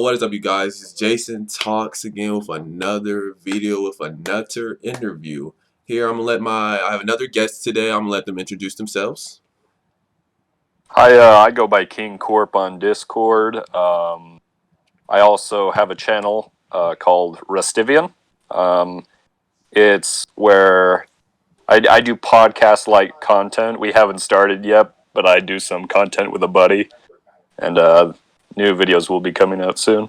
What is up, you guys? It's Jason Talks again with another video with another interview. Here, I have another guest today. I'm gonna let them introduce themselves. Hi, I go by King Corp on Discord. I also have a channel called Rustivian. It's where I do podcast-like content. We haven't started yet, but I do some content with a buddy, and new videos will be coming out soon.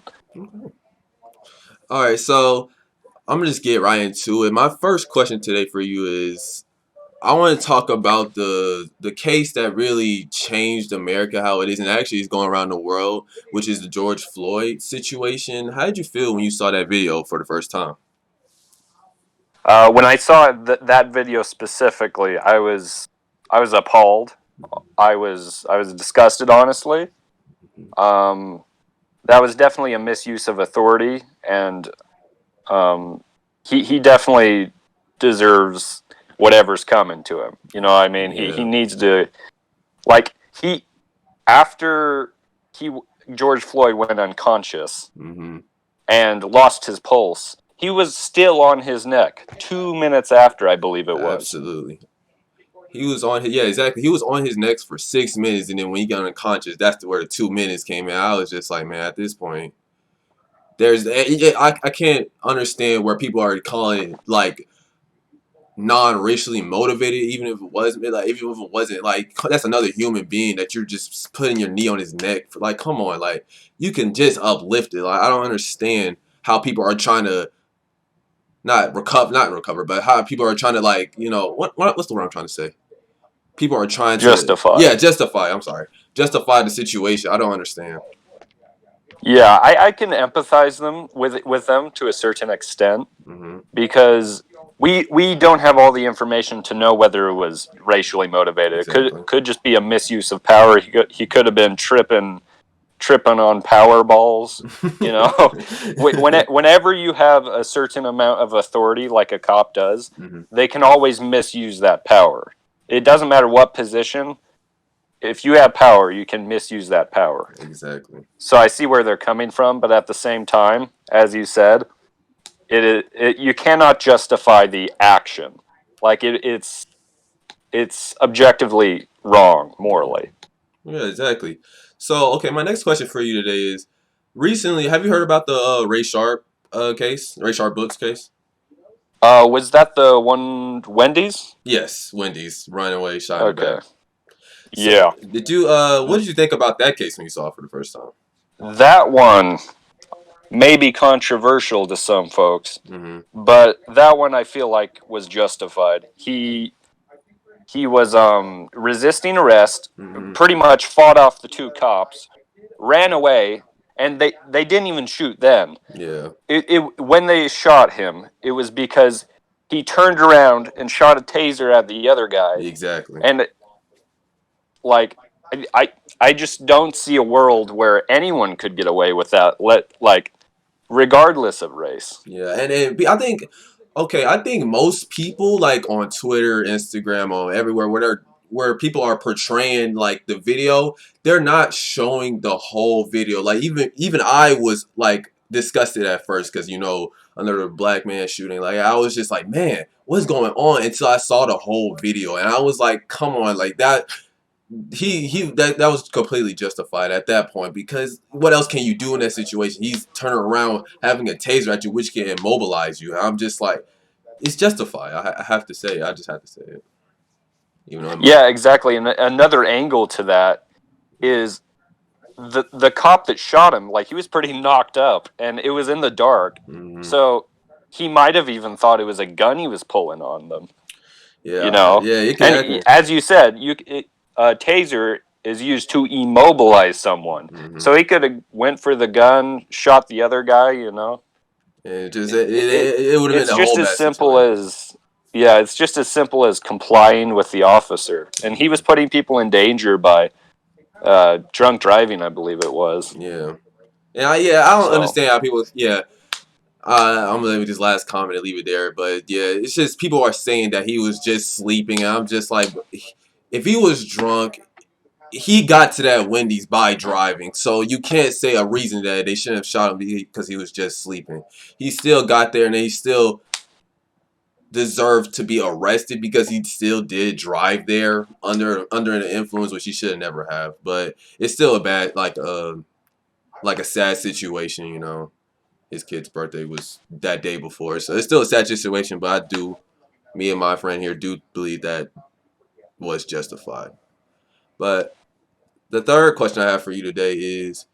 All right, so I'm gonna just get right into it. My first question today for you is, I want to talk about the case that really changed America, how it is, and actually is going around the world, which is the George Floyd situation. How did you feel when you saw that video for the first time? When I saw that video specifically, I was appalled. I was disgusted, honestly. That was definitely a misuse of authority, and he definitely deserves whatever's coming to him. You know what I mean? Yeah. He needs to, like, after George Floyd went unconscious and lost his pulse, he was still on his neck 2 minutes after, I believe it was. Absolutely. He was on his, yeah, exactly. He was on his neck for 6 minutes, and then when he got unconscious, that's where the 2 minutes came in. I was just like, man, at this point, I can't understand where people are calling it like non-racially motivated, even if it wasn't like, that's another human being that you're just putting your knee on his neck for. Like, come on, like, you can just uplift it. Like, I don't understand how people are trying to not recover, but how people are trying to, like, what's the word I'm trying to say? People are trying to justify. I'm sorry, justify the situation. I don't understand. Yeah, I can empathize with them to a certain extent, because we don't have all the information to know whether it was racially motivated. Exactly. It could just be a misuse of power. He could have been tripping on power balls. You know, whenever you have a certain amount of authority, like a cop does, they can always misuse that power. It doesn't matter what position. If you have power, you can misuse that power. Exactly. So I see where they're coming from, but at the same time, as you said, you cannot justify the action. Like, it's objectively wrong morally. Yeah, exactly. So, okay, my next question for you today is: recently, have you heard about the Ray Sharp case, Ray Sharp Books case? Was that the one, Wendy's? Yes, Wendy's running away, shot in the back. So, yeah. Did you what did you think about that case when you saw it for the first time? That one may be controversial to some folks, but that one I feel like was justified. He was resisting arrest, pretty much fought off the two cops, ran away, and they didn't even shoot then. Yeah. When they shot him, it was because he turned around and shot a taser at the other guy. Exactly. And, like, I just don't see a world where anyone could get away with that, regardless of race. Yeah, and I think most people, like, on Twitter, Instagram, or everywhere where people are portraying, like, the video, they're not showing the whole video. Like, even I was, like, disgusted at first because, another black man shooting. Like, I was just like, man, what's going on? Until I saw the whole video, and I was like, come on, like, that that was completely justified at that point, because what else can you do in that situation? He's turning around having a taser at you, which can immobilize you. I'm just like, it's justified. I have to say, I just have to say it. Yeah, exactly. And another angle to that is the cop that shot him. Like, he was pretty knocked up, and it was in the dark, so he might have even thought it was a gun he was pulling on them. Yeah, yeah. It can and as you said, a taser is used to immobilize someone. So he could have went for the gun, shot the other guy. It would have been it's just as simple as it's just as simple as complying with the officer, and he was putting people in danger by drunk driving, I believe it was. Yeah, I don't understand how people. Yeah. I'm gonna leave this last comment and leave it there, but yeah, it's just people are saying that he was just sleeping, and I'm just like, if he was drunk, he got to that Wendy's by driving, so you can't say a reason that they shouldn't have shot him because he was just sleeping. He still got there, and he still deserved to be arrested because he still did drive there under an influence, which he should have never have. But it's still a bad like a sad situation, you know. His kid's birthday was that day before, so it's still a sad situation. But me and my friend here do believe that was justified. But the third question I have for you today is: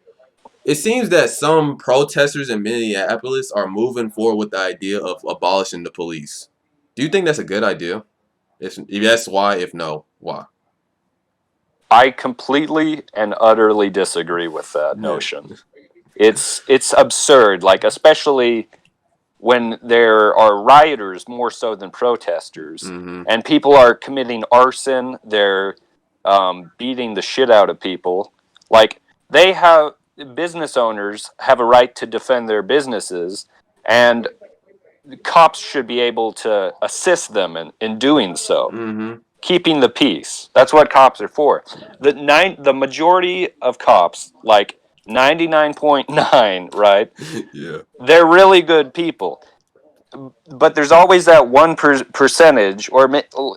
it seems that some protesters in Minneapolis are moving forward with the idea of abolishing the police. Do you think that's a good idea? If yes, why? If no, why? I completely and utterly disagree with that Yeah. notion. It's absurd, like especially when there are rioters more so than protesters, Mm-hmm. and people are committing arson. They're beating the shit out of people. Like they have business owners have a right to defend their businesses, and cops should be able to assist them in doing so, Mm-hmm. keeping the peace. That's what cops are for. The majority of cops, like 99.9, right? Yeah. They're really good people. But there's always that percentage, or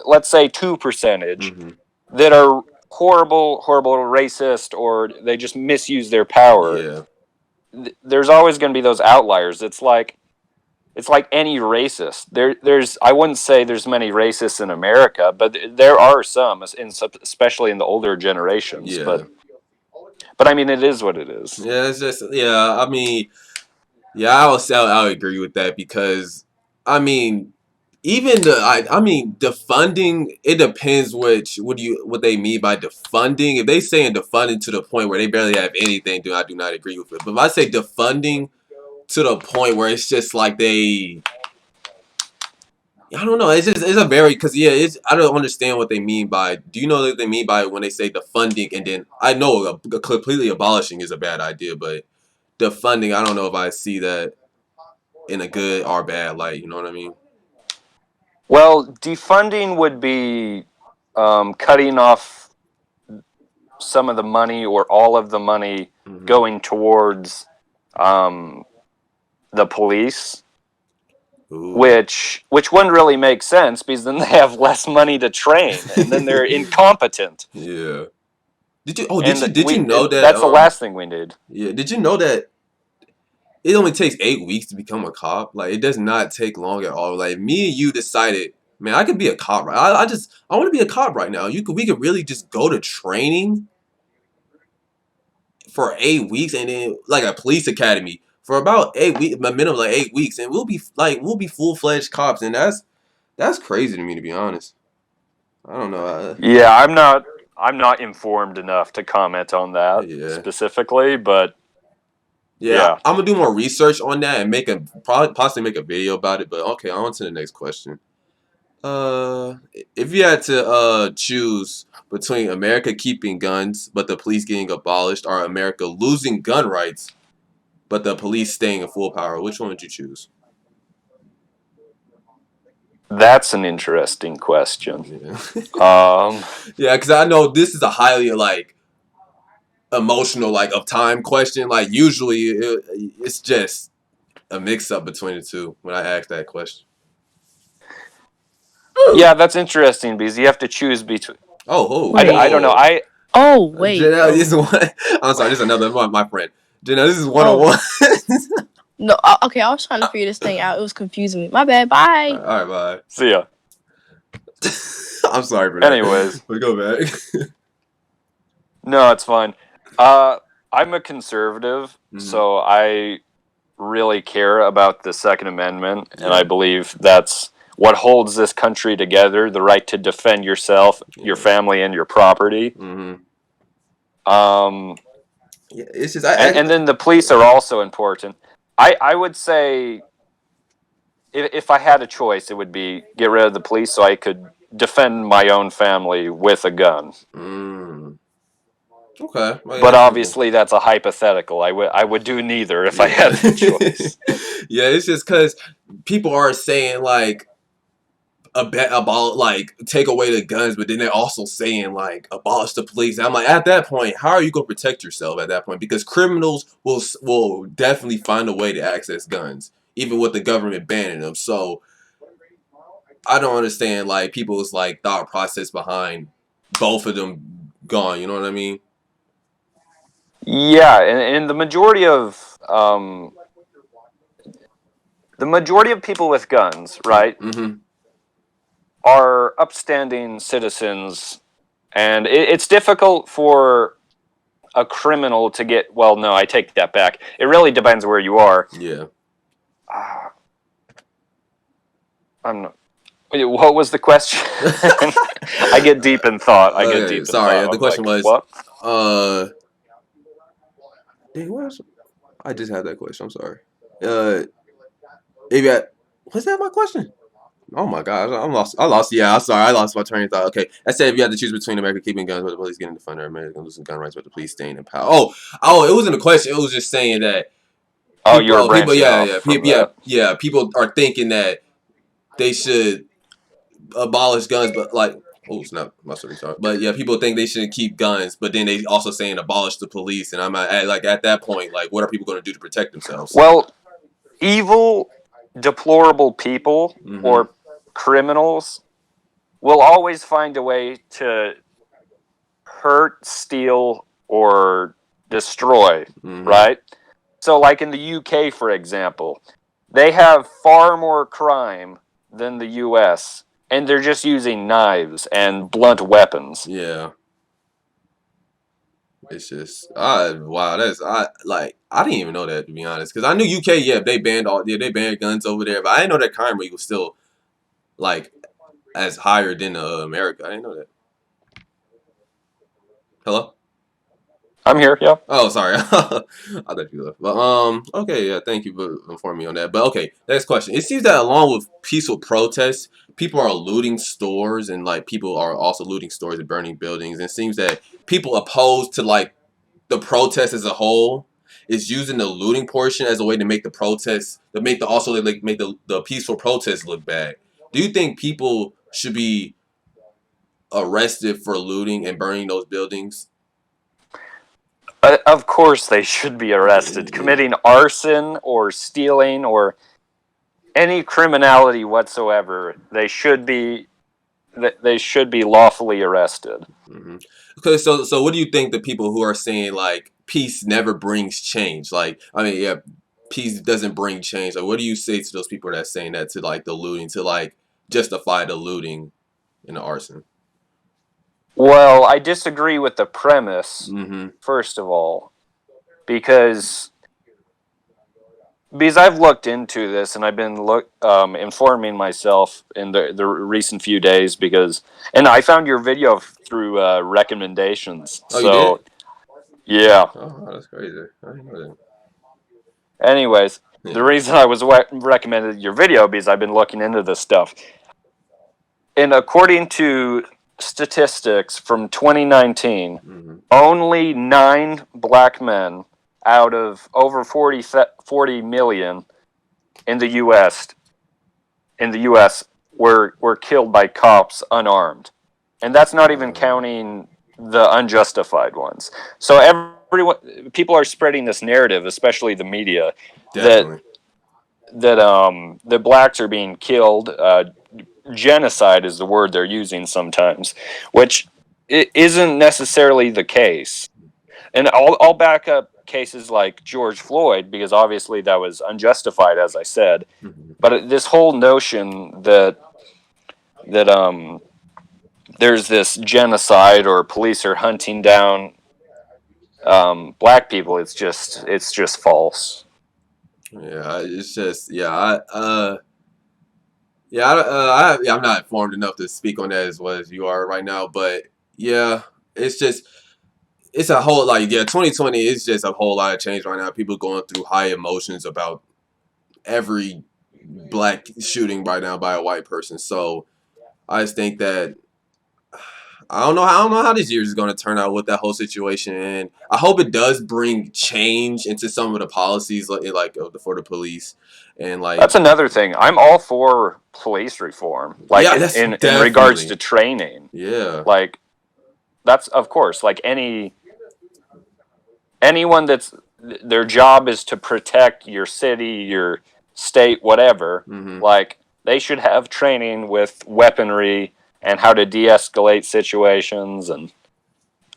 let's say 2%, Mm-hmm. that are horrible racist, or they just misuse their power. Yeah. There's always going to be those outliers. It's like any racist. There's I wouldn't say there's many racists in America, but there are some, especially in the older generations. Yeah. But I mean, it is what it is. Yeah. It's just yeah. I mean, yeah. I'll agree with that because I mean, even I mean defunding. It depends what they mean by defunding. If they saying defunding to the point where they barely have anything, I do not agree with it. But if I say defunding to the point where it's just like I don't know. It's a very because yeah. I don't understand what they mean by. Do you know what they mean by when they say defunding and then I know completely abolishing is a bad idea, but defunding I don't know if I see that in a good or bad light. You know what I mean? Well, defunding would be cutting off some of the money or all of the money Mm-hmm. going towards um, the police, Ooh. which wouldn't really make sense because then they have less money to train and then they're incompetent. Yeah. Did you? Oh, And did you know that? that's the last thing we need. Yeah. Did you know that it only takes 8 weeks to become a cop? Like it does not take long at all. Like me and you decided, man, I could be a cop. Right? I want to be a cop right now. We could really just go to training for 8 weeks and then like a police academy for about 8 weeks, a minimum like 8 weeks, and we'll be full-fledged cops, and that's crazy to me, to be honest. I don't know. Yeah, I'm not informed enough to comment on that Yeah. specifically, but Yeah, yeah. I'm gonna do more research on that and probably possibly make a video about it. But okay, on to the next question. If you had to choose between America keeping guns but the police getting abolished, or America losing gun rights but the police staying in full power, which one would you choose? That's an interesting question. Yeah. Yeah, because I know this is a highly like emotional like of time question. Like usually it's just a mix up between the two when I ask that question. Yeah, that's interesting because you have to choose between. Oh, I don't know. Oh, wait. Janelle, this is one. I'm sorry, this is another one. My friend. Janelle, this is 101. No, okay, I was trying to figure this thing out. It was confusing me. My bad. Bye. All right, bye. See ya. I'm sorry for that. Anyways, we go back. No, it's fine. I'm a conservative, so I really care about the Second Amendment, and I believe that's what holds this country together: the right to defend yourself, your family, and your property. Yeah, it's just and then the police are also important. I would say if I had a choice, it would be get rid of the police so I could defend my own family with a gun. Okay. Well, But obviously that's a hypothetical. I would do neither if I had the choice. Yeah, it's just because people are saying like about like take away the guns, but then they're also saying like abolish the police. And I'm like, at that point, how are you gonna protect yourself at that point? Because criminals will definitely find a way to access guns, even with the government banning them. So I don't understand like people's like thought process behind both of them gone. You know what I mean? Yeah, and the majority of people with guns, right, Mm-hmm. are upstanding citizens, and it's difficult for a criminal to get. Well, no, I take that back. It really depends where you are. Yeah. I'm not, what was the question? I get deep in thought. Okay. Sorry. The I'm question like, was, what? dang, I just had that question. I'm sorry. If you had, was that my question? Oh my gosh, I'm lost. I lost. Yeah, I'm sorry. I lost my train of thought. Okay, I said if you had to choose between America keeping guns but the police getting defunded, or America losing gun rights but the police staying in power. Oh, it wasn't a question. It was just saying that Oh, you were people, branching off from that. people are thinking that they should abolish guns, but like, oh snap, must have retarded. But yeah, people think they shouldn't keep guns, but then they also saying abolish the police, and I'm at that point, like, what are people going to do to protect themselves? Well, evil, deplorable people Mm-hmm. or criminals will always find a way to hurt, steal, or destroy, Mm-hmm. right? So, like in the UK, for example, they have far more crime than the US, and they're just using knives and blunt weapons. Yeah. It's just, wow, I didn't even know that, to be honest, because I knew UK, yeah, they banned guns over there, but I didn't know that crime rate was still like as higher than America. I didn't know that. Hello. I'm here, yeah. Oh, sorry. I thought you left. But okay, yeah, thank you for informing me on that. But okay, next question. It seems that along with peaceful protests, people are looting stores and like people are also looting stores and burning buildings. And it seems that people opposed to like the protest as a whole is using the looting portion as a way to make the protest to make the also like make the peaceful protest look bad. Do you think people should be arrested for looting and burning those buildings? Of course, they should be arrested. Yeah. Committing arson or stealing or any criminality whatsoever, they should be lawfully arrested. Mm-hmm. Okay, so what do you think the people who are saying like peace never brings change? Like, I mean, yeah, peace doesn't bring change. Like, what do you say to those people that are saying that to like the looting to like justify the looting and the arson? Well, I disagree with the premise, Mm-hmm. first of all, because I've looked into this and I've been informing myself in the recent few days and I found your video through recommendations. Oh, you did? So yeah. Oh, that's crazy. I didn't know Anyways, that. the Yeah. reason I was recommended your video because I've been looking into this stuff. And according to statistics from 2019, Mm-hmm. only 9 black men out of over 40 million in the U.S. were killed by cops unarmed, and that's not even counting the unjustified ones. So people are spreading this narrative, especially the media, Definitely. that blacks are being killed. Genocide is the word they're using sometimes, which isn't necessarily the case. And I'll back up cases like George Floyd because obviously that was unjustified, as I said. Mm-hmm. But this whole notion that there's this genocide or police are hunting down black people, it's just false. Yeah, it's just I'm not informed enough to speak on that as well as you are right now, but yeah, it's just it's a whole like 2020 is just a whole lot of change right now. People going through high emotions about every black shooting right now by a white person. So I just think that I don't know how this year is going to turn out with that whole situation, and I hope it does bring change into some of the policies for the police, and like That's another thing. I'm all for police reform, like Yeah, that's in regards definitely. to training. Yeah. Like that's of course like anyone that's their job is to protect your city, your state, whatever. Mm-hmm. Like they should have training with weaponry and how to de-escalate situations and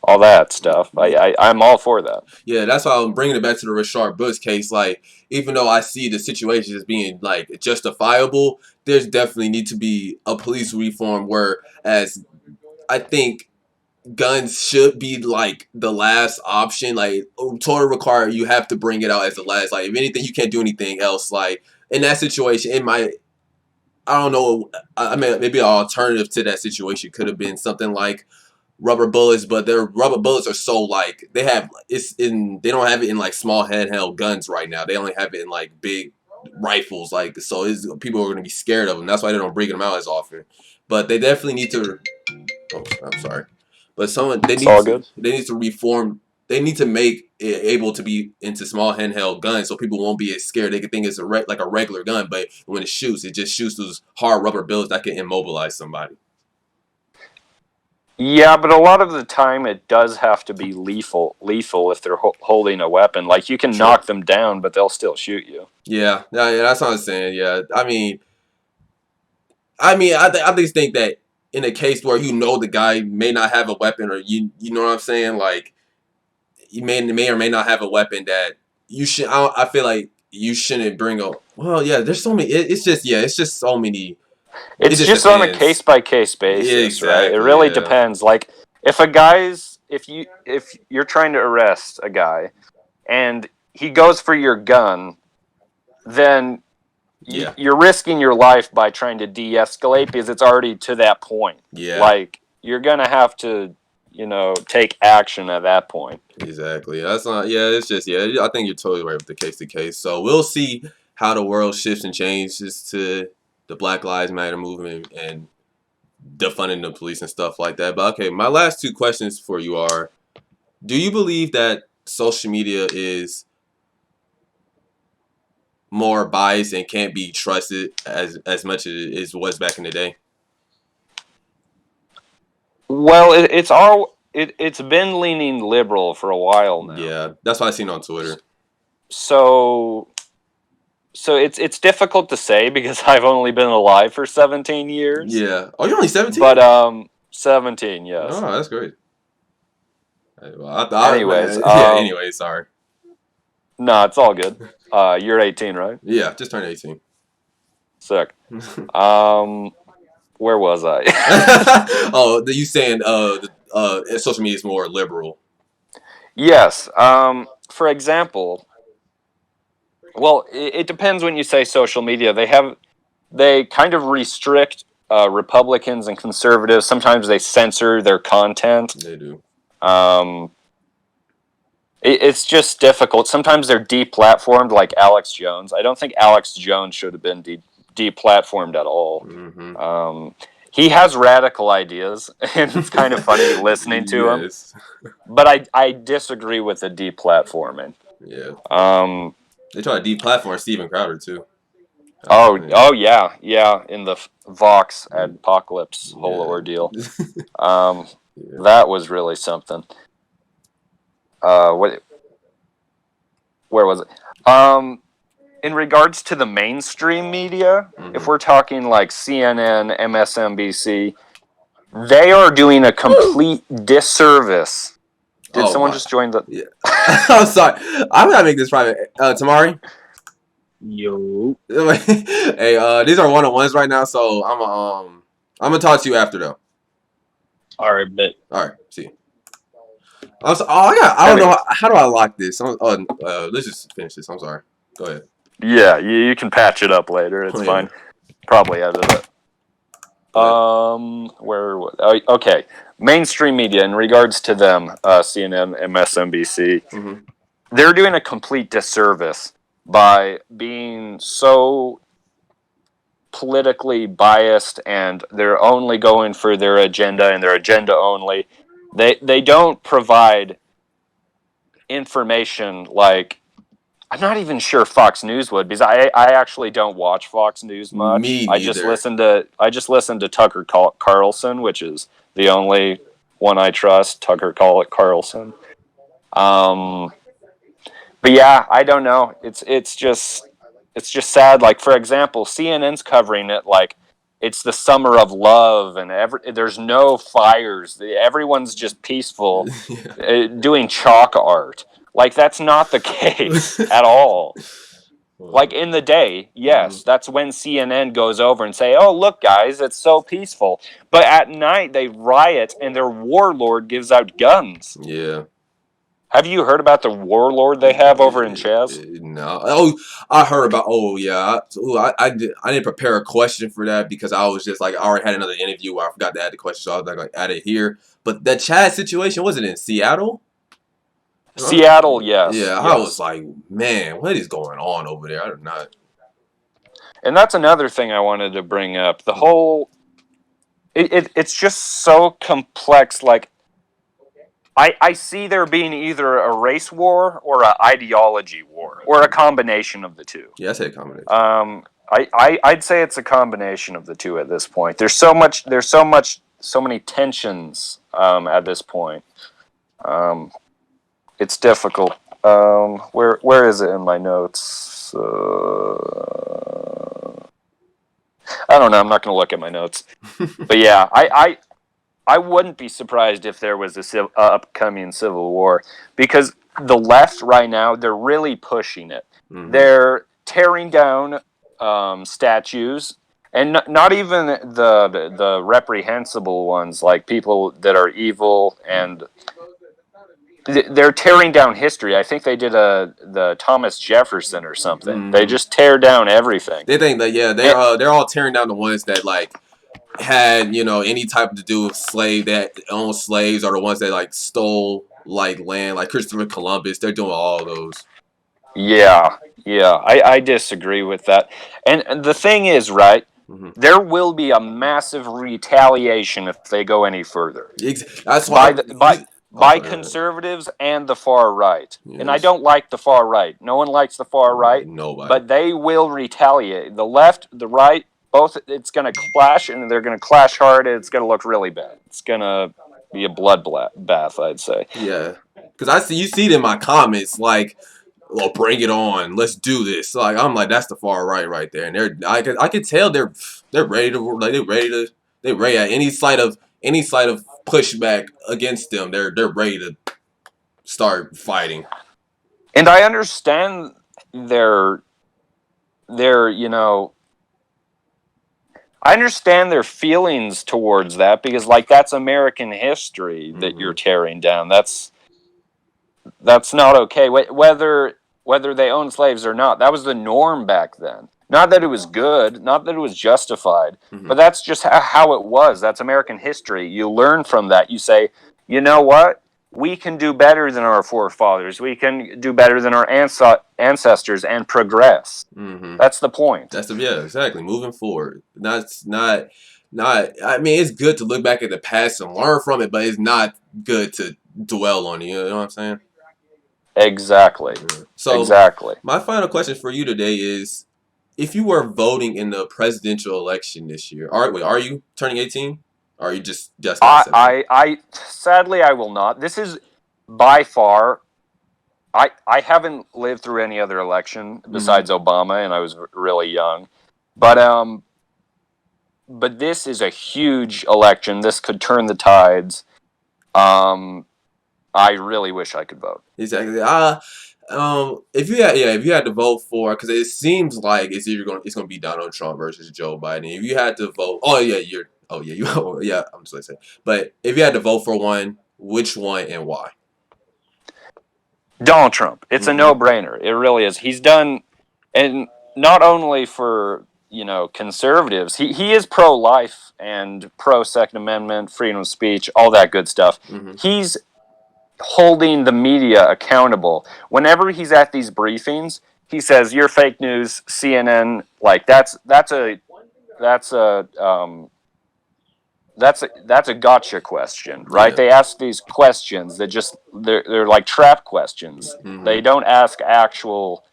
all that stuff. I'm all for that. Yeah, that's why I'm bringing it back to the Rashard Brooks case. Like, even though I see the situation as being like justifiable, there's definitely need to be a police reform where, as I think guns should be like the last option. Like, total require you have to bring it out as the last. Like, if anything, you can't do anything else. Like in that situation, it might. I don't know. I mean, maybe an alternative to that situation could have been something like rubber bullets, but their rubber bullets are so like they don't have it in like small handheld guns right now. They only have it in like big rifles, like so people are gonna be scared of them. That's why they don't bring them out as often. But they definitely need to. Oh, I'm sorry, but It's all good. they need to reform. They need to make it able to be into small handheld guns, so people won't be as scared. They can think it's like a regular gun, but when it just shoots those hard rubber bullets that can immobilize somebody. Yeah, but a lot of the time it does have to be lethal if they're holding a weapon. Like you can True. knock them down, but they'll still shoot you. Yeah, that's what I'm saying. Yeah, I just think that in a case where you know the guy may not have a weapon, or you know what I'm saying, like he may or may not have a weapon that you should. I feel like you shouldn't bring up. Well, yeah, there's so many. It's just so many. It It's just just on a depends. case by case basis, right? It Exactly. really Yeah. depends. Like if you're trying to arrest a guy and he goes for your gun, then Yeah. you're risking your life by trying to de-escalate because it's already to that point. Yeah. Like you're gonna have to, take action at that point. Exactly. That's not. Yeah. It's just. Yeah. I think you're totally right with the case to case. So we'll see how the world shifts and changes to the Black Lives Matter movement and defunding the police and stuff like that. But okay, my last two questions for you are: do you believe that social media is more biased and can't be trusted as much as it was back in the day? Well, it's been leaning liberal for a while now. Yeah, that's what I seen on Twitter. So it's difficult to say because I've only been alive for 17 years. Yeah. Oh, you're only 17? But 17, yes. Oh, that's great. Well, I thought, Anyways, anyway, sorry. No, it's all good. You're 18, right? Yeah, just turned 18. Sick. Where was I? Oh, you saying social media is more liberal? Yes. For example, well, it depends when you say social media. They kind of restrict Republicans and conservatives. Sometimes they censor their content. They do. It's just difficult. Sometimes they're deplatformed, like Alex Jones. I don't think Alex Jones should have been deplatformed at all. Mm-hmm. He has radical ideas, and it's kind of funny listening to him. But I disagree with the deplatforming. Yeah. They try to deplatform Steven Crowder too. Oh yeah, in the Vox apocalypse whole ordeal. That was really something. Where was it? In regards to the mainstream media, if we're talking like CNN, MSNBC, they are doing a complete disservice. Did someone just join the? Yeah. I'm sorry. I'm gonna make this private. Tamari. Yo. Hey, these are one-on-ones right now, so I'm gonna talk to you after though. All right, bet. All right, see. I don't know how do I lock this. Let's just finish this. I'm sorry. Go ahead. Yeah, you can patch it up later. It's fine. Probably edit it. Okay. Mainstream media, in regards to them, CNN, MSNBC, they're doing a complete disservice by being so politically biased, and they're only going for their agenda and their agenda only. They don't provide information like I'm not even sure Fox News would, because I actually don't watch Fox News much. Me I just neither. listen to Tucker Carlson, which is the only one I trust. Tucker Carlson. But yeah, I don't know. It's just sad. Like, for example, CNN's covering it like it's the summer of love, and there's no fires. Everyone's just peaceful, doing chalk art. Like, that's not the case at all. Like, in the day, yes, that's when CNN goes over and say, "Oh, look, guys, it's so peaceful." But at night, they riot, and their warlord gives out guns. Yeah. Have you heard about the warlord they have over in CHAZ? No. Oh, I heard about. Oh, yeah. I didn't prepare a question for that because I was just like, I already had another interview where I forgot to add the question, so I was like add it here. But the Chad situation, was it in Seattle? Seattle, yes. Yeah, yes. I was like, man, what is going on over there? I don't know. And that's another thing I wanted to bring up. The whole, it's just so complex. Like, I see there being either a race war or an ideology war, or a combination of the two. Yeah, I said combination. I'd say it's a combination of the two at this point. So many tensions at this point. It's difficult. Where is it in my notes? I don't know. I'm not going to look at my notes. But yeah, I wouldn't be surprised if there was a upcoming civil war, because the left right now, they're really pushing it. Mm-hmm. They're tearing down statues, and not even the reprehensible ones, like people that are evil, and they're tearing down history. I think they did the Thomas Jefferson or something. Mm-hmm. They just tear down everything. They think that they're all tearing down the ones that like had any type to do with slave, that owned slaves, or the ones that like stole like land, like Christopher Columbus. They're doing all those. Yeah, I disagree with that. And the thing is, right, there will be a massive retaliation if they go any further. That's why by conservatives and the far right. Yes. And I don't like the far right. No one likes the far right. Nobody. But they will retaliate. The left, the right, both, it's going to clash, and they're going to clash hard, and it's going to look really bad. It's going to be a bloodbath, I'd say. Yeah. Because you see it in my comments, like, well, bring it on. Let's do this. Like, I'm like, that's the far right there. And I could tell they're ready to, like, they're ready at any slight of pushback against them. They're ready to start fighting. And I understand their I understand their feelings towards that, because like that's American history that you're tearing down. That's not okay. Whether they owned slaves or not, that was the norm back then. Not that it was good, not that it was justified, but that's just how it was. That's American history. You learn from that. You say, you know what? We can do better than our forefathers. We can do better than our ancestors and progress. That's the point. Yeah, exactly. Moving forward. That's not. I mean, it's good to look back at the past and learn from it, but it's not good to dwell on it. You know what I'm saying? Exactly. Yeah. So, exactly. My final question for you today is: if you were voting in the presidential election this year, are you turning 18? Or are you just I sadly I will not. This is by far, I haven't lived through any other election besides Obama, and I was really young. But this is a huge election. This could turn the tides. I really wish I could vote. Exactly. If you had to vote for, because it seems like it's gonna be Donald Trump versus Joe Biden. If you had to vote, I'm just gonna say. But if you had to vote for one, which one and why? Donald Trump. It's a no-brainer. It really is. He's done, and not only for conservatives. He is pro-life and pro-Second Amendment, freedom of speech, all that good stuff. He's holding the media accountable. Whenever he's at these briefings, he says, "You're fake news, CNN." Like that's a gotcha question, right? Yeah. They ask these questions that they're like trap questions. They don't ask actual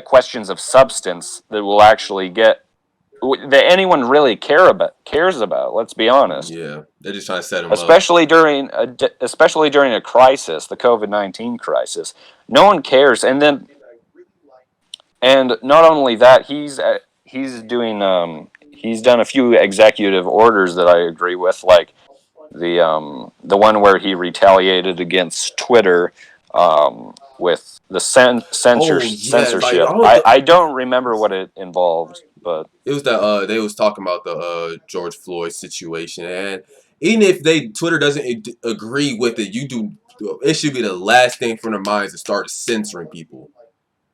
questions of substance that will actually get that anyone really cares about. Let's be honest. Yeah, they're just trying to set him up. Especially during a crisis, the COVID-19 crisis, no one cares. And not only that, he's done a few executive orders that I agree with, like the one where he retaliated against Twitter with the Oh yeah, like censorship. I don't remember what it involved, but it was that they was talking about the George Floyd situation, and even if Twitter doesn't agree with it, it should be the last thing from their minds to start censoring people.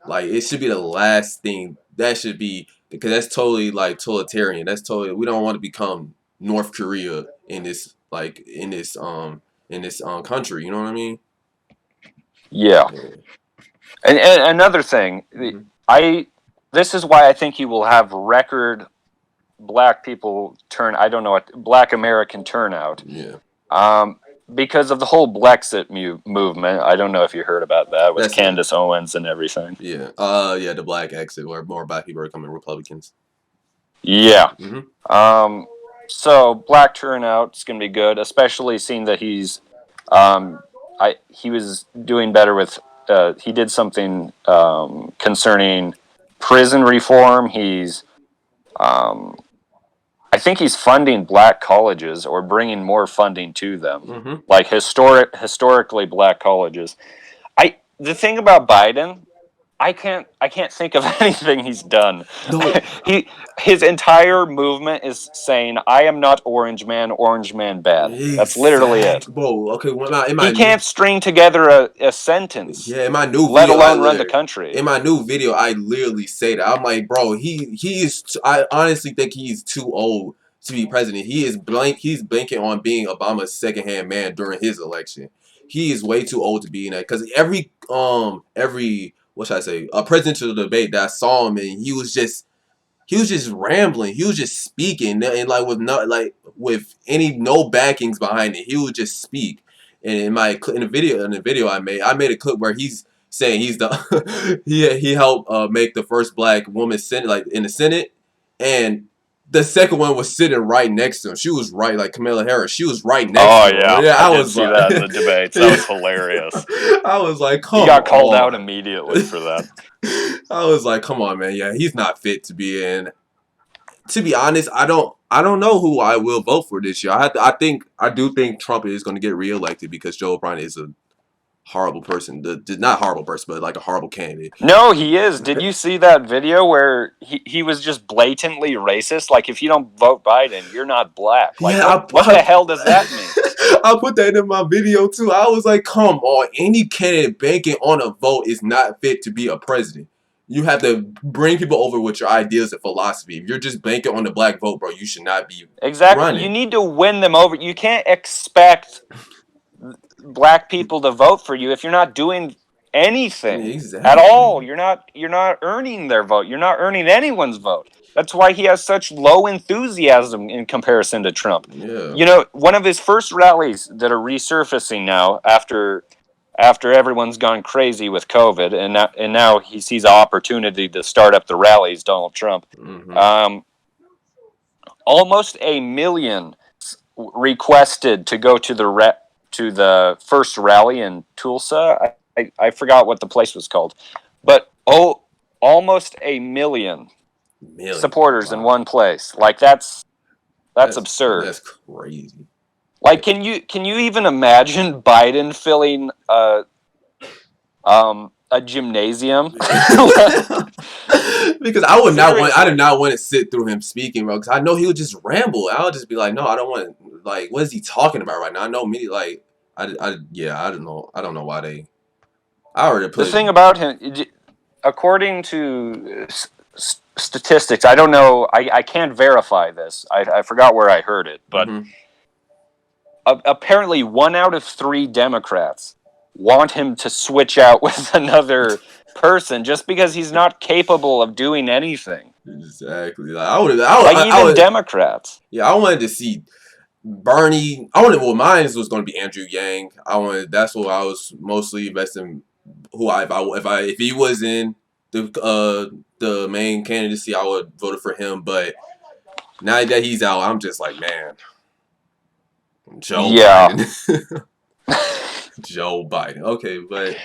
Like it should be the last thing that should be, because that's totally like totalitarian. That's totally, we don't want to become North Korea in this country. You know what I mean? yeah. And another thing, this is why I think you will have record black people black American turnout. Yeah. Because of the whole Blexit movement. I don't know if you heard about that with That's Candace Owens and everything. Yeah. Yeah, the black exit where more black people are becoming Republicans. Yeah. Mm-hmm. So black turnout is going to be good, especially seeing that he was doing better with he did something concerning prison reform. I think he's funding black colleges or bringing more funding to them, like historically black colleges. The thing about Biden, I can't think of anything he's done. No. His entire movement is saying, "I am not Orange Man bad." Exactly. That's literally it. Whoa, okay, He can't string together a sentence. Yeah, in my new let video, alone run the country. In my new video, I literally say that. I'm like, bro, he is. I honestly think he's too old to be president. He's blanking on being Obama's second-hand man during his election. He is way too old to be in that, because every what should I say, a presidential debate that I saw him in, he was just rambling. He was just speaking, and like with no backings behind it. He would just speak. And in the video I made a clip where he's saying he's the he helped make the first black woman Senate, like in the Senate, and the second one was sitting right next to him. She was right, like Kamala Harris. She was right next to him. Oh Yeah, I did see that in the debates. That was hilarious. I was like, come on. He got called out immediately for that. I was like, come on, man. Yeah, he's not fit to be in. To be honest, I don't know who I will vote for this year. I do think Trump is going to get reelected because Joe Biden is a horrible person. Not horrible person, but like a horrible candidate. No, he is. Did you see that video where he was just blatantly racist? Like, if you don't vote Biden, you're not black. Like, yeah, what the hell does that mean? I put that in my video too. I was like, come on, any candidate banking on a vote is not fit to be a president. You have to bring people over with your ideas and philosophy. If you're just banking on the black vote, bro, you should not be running. You need to win them over. You can't expect black people to vote for you if you're not doing anything at all. You're not earning their vote. You're not earning anyone's vote. That's why he has such low enthusiasm in comparison to Trump. Yeah. You know, one of his first rallies that are resurfacing now after everyone's gone crazy with COVID, and now he sees an opportunity to start up the rallies, Donald Trump. Almost 1 million requested to go to the first rally in Tulsa. I forgot what the place was called, but almost 1 million supporters in one place. Like that's absurd. That's crazy. Like, can you even imagine Biden filling a gymnasium? Because I did not want to sit through him speaking, bro. Because I know he would just ramble. I would just be like, no, I don't want to. Like, what is he talking about right now? I know me. Like, I don't know. I don't know why they. I already put the thing about him, according to statistics, I don't know. I can't verify this. I forgot where I heard it, but apparently 1 out of 3 Democrats want him to switch out with another person just because he's not capable of doing anything. Exactly. Like Democrats. Yeah, I wanted to see Bernie. Mine was going to be Andrew Yang. That's what I was mostly investing. If he was in the main candidacy, I would vote for him. But now that he's out, I'm just like, man, Joe Yeah. Biden. Joe Biden. Okay, but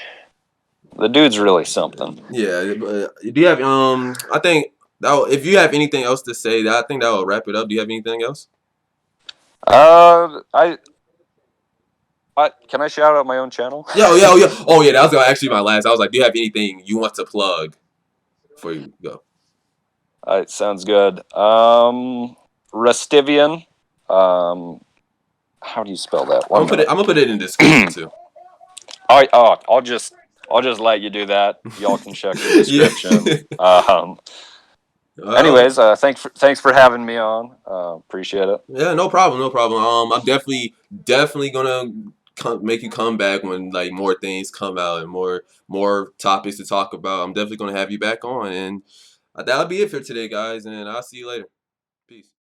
The dude's really something. yeah. But do you have I think that if you have anything else to say, I think that will wrap it up. Do you have anything else? Can I shout out my own channel? Yeah. Oh yeah. That was actually my last. I was like, do you have anything you want to plug before you go? All right, sounds good. Rustivian. How do you spell that? I'm gonna put it in the description too. I'll just let you do that. Y'all can check the description. Anyways, thanks for having me on. Appreciate it. Yeah, no problem, no problem. I'm definitely gonna make you come back when like more things come out and more topics to talk about. I'm definitely gonna have you back on, and that'll be it for today, guys. And I'll see you later. Peace.